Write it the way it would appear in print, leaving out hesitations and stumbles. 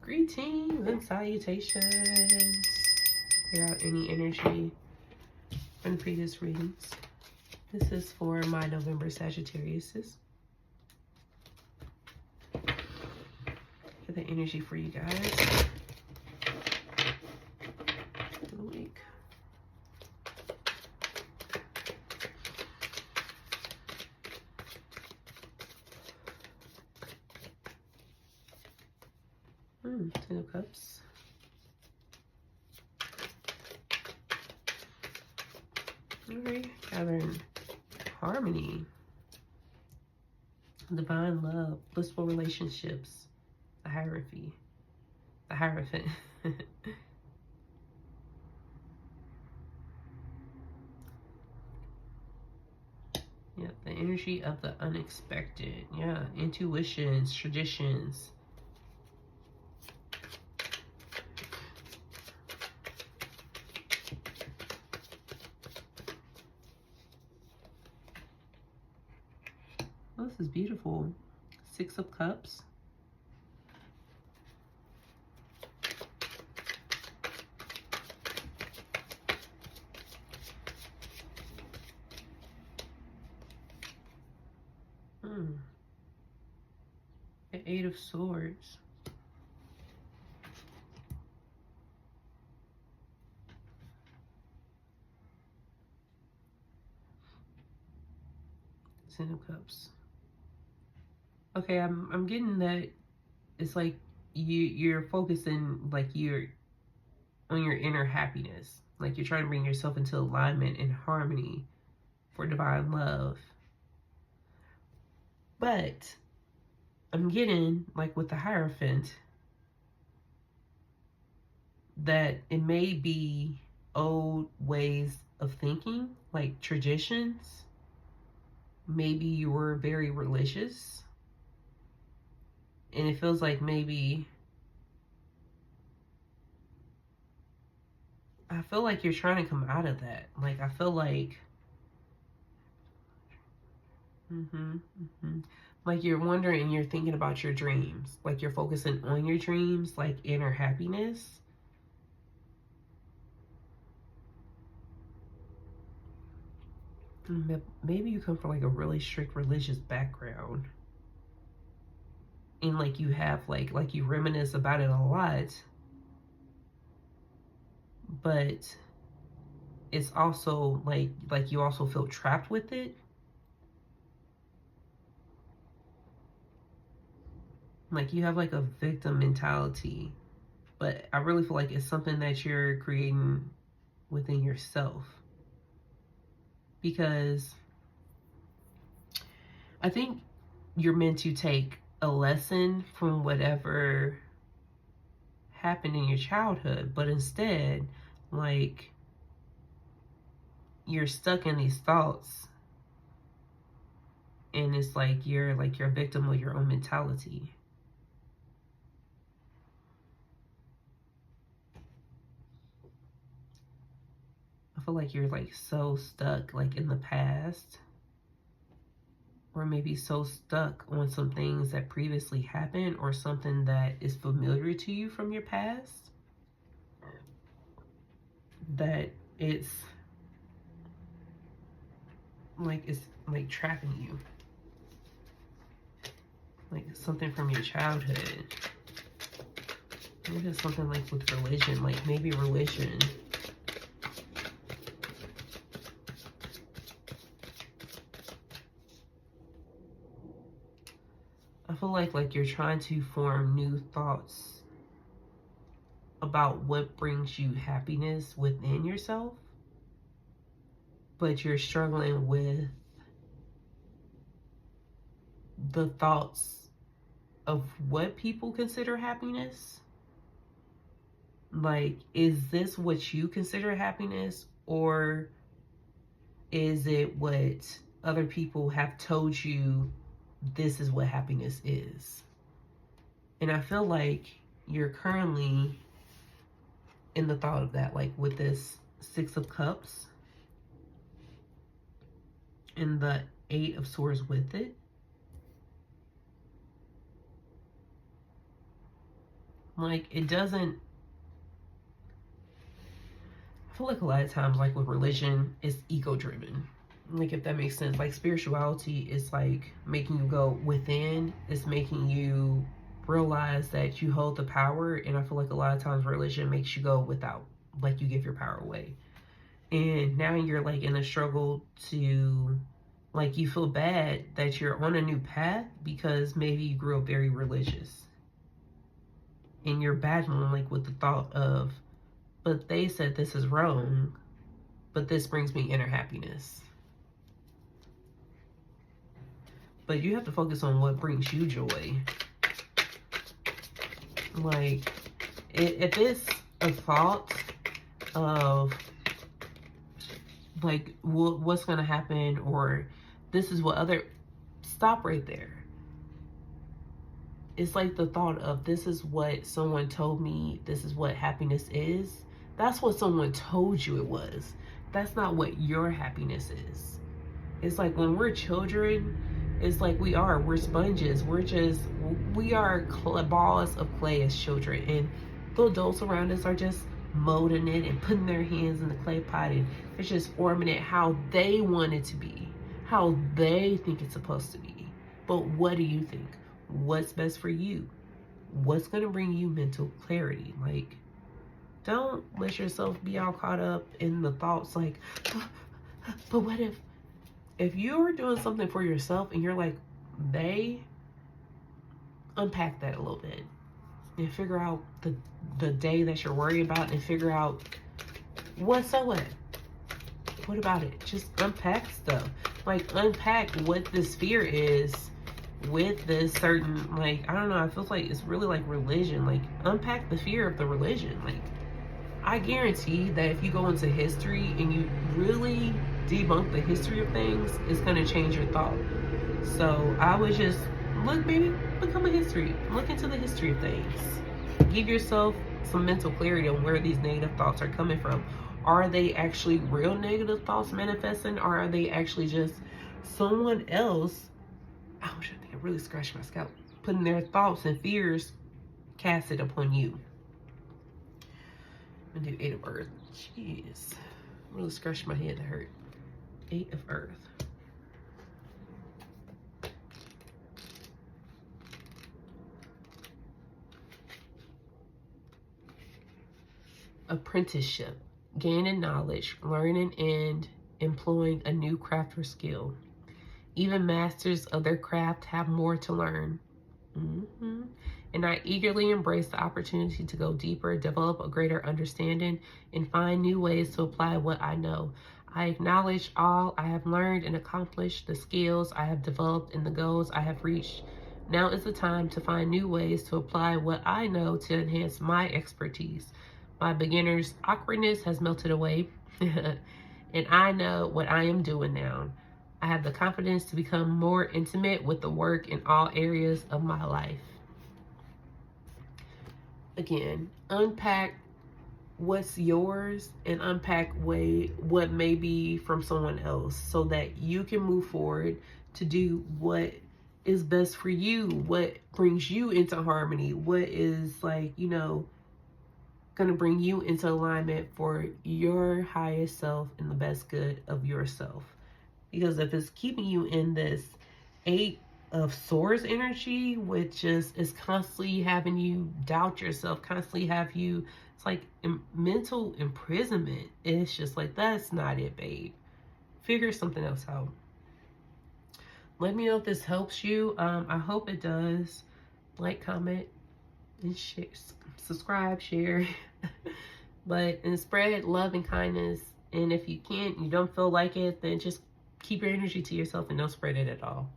Greetings and salutations. Clear out any energy from previous readings. This is for my November Sagittariuses. For the energy for you guys for the week. Ten of Cups. Alright, gathering harmony, divine love, blissful relationships, the Hierophant. Yeah, the energy of the unexpected. Yeah, intuitions, traditions. Oh, this is beautiful. Six of Cups. The Eight of Swords. Ten of Cups. Okay, I'm getting that it's like you're focusing like you're on your inner happiness. Like you're trying to bring yourself into alignment and harmony for divine love. But I'm getting, like with the Hierophant, that it may be old ways of thinking, like traditions. Maybe you were very religious. And it feels like maybe, I feel like you're trying to come out of that. Like, I feel like, like you're wondering and you're thinking about your dreams. Like you're focusing on your dreams, like inner happiness. Maybe you come from like a really strict religious background. And like you have like you reminisce about it a lot. But it's also like you also feel trapped with it. Like you have like a victim mentality. But I really feel like it's something that you're creating within yourself. Because I think you're meant to take a lesson from whatever happened in your childhood, but instead, like, you're stuck in these thoughts, and it's like you're a victim of your own mentality. I feel like you're like so stuck like in the past, or maybe so stuck on some things that previously happened or something that is familiar to you from your past, that it's like trapping you. Like something from your childhood. Maybe it's something like with religion, like maybe religion. I feel like you're trying to form new thoughts about what brings you happiness within yourself, but you're struggling with the thoughts of what people consider happiness. Like, is this what you consider happiness, or is it what other people have told you this is what happiness is? And I feel like you're currently in the thought of that, like with this Six of Cups and the Eight of Swords with it. Like, it doesn't, I feel like a lot of times, like with religion, it's ego driven. Like, if that makes sense. Like, spirituality is like making you go within, it's making you realize that you hold the power. And I feel like a lot of times religion makes you go without, like, you give your power away. And now you're like in a struggle to, like, you feel bad that you're on a new path because maybe you grew up very religious and you're battling like with the thought of, but they said this is wrong, but this brings me inner happiness. But you have to focus on what brings you joy. Like, if it's a thought of like what's going to happen, or this is what other, stop right there. It's like the thought of, this is what someone told me, this is what happiness is. That's what someone told you it was. That's not what your happiness is. It's like when we're children, it's like we're sponges. We are balls of clay as children. And the adults around us are just molding it and putting their hands in the clay pot, and they're just forming it how they want it to be, how they think it's supposed to be. But what do you think? What's best for you? What's going to bring you mental clarity? Like, don't let yourself be all caught up in the thoughts like, but what if you're doing something for yourself and you're like, they, unpack that a little bit and figure out the day that you're worried about, and figure out what about it. Just unpack stuff. Like, unpack what this fear is with this certain, like, I don't know, I feel like it's really like religion. Like, unpack the fear of the religion. Like, I guarantee that if you go into history and you really debunk the history of things, it's going to change your thought. So I would just maybe become a history. Look into the history of things. Give yourself some mental clarity on where these negative thoughts are coming from. Are they actually real negative thoughts manifesting, or are they actually just someone else, I think I really scratched my scalp, putting their thoughts and fears casted upon you? I'm gonna do 8 of Earth. Jeez. Really scratched my head, that hurt. 8 of Earth. Apprenticeship. Gaining knowledge, learning, and employing a new craft or skill. Even masters of their craft have more to learn. And I eagerly embrace the opportunity to go deeper, develop a greater understanding, and find new ways to apply what I know. I acknowledge all I have learned and accomplished, the skills I have developed, and the goals I have reached. Now is the time to find new ways to apply what I know to enhance my expertise. My beginner's awkwardness has melted away, and I know what I am doing now. I have the confidence to become more intimate with the work in all areas of my life. Again, unpack what's yours and unpack what may be from someone else, so that you can move forward to do what is best for you, what brings you into harmony, what is, like, you know, going to bring you into alignment for your highest self and the best good of yourself. Because if it's keeping you in this 8 of Swords energy, which is constantly having you doubt yourself, constantly have you, it's like mental imprisonment. It's just like, that's not it, babe. Figure something else out. Let me know if this helps you. I hope it does. Like, comment, and share, subscribe, share. And spread love and kindness. And if you can't, you don't feel like it, then just keep your energy to yourself and don't spread it at all.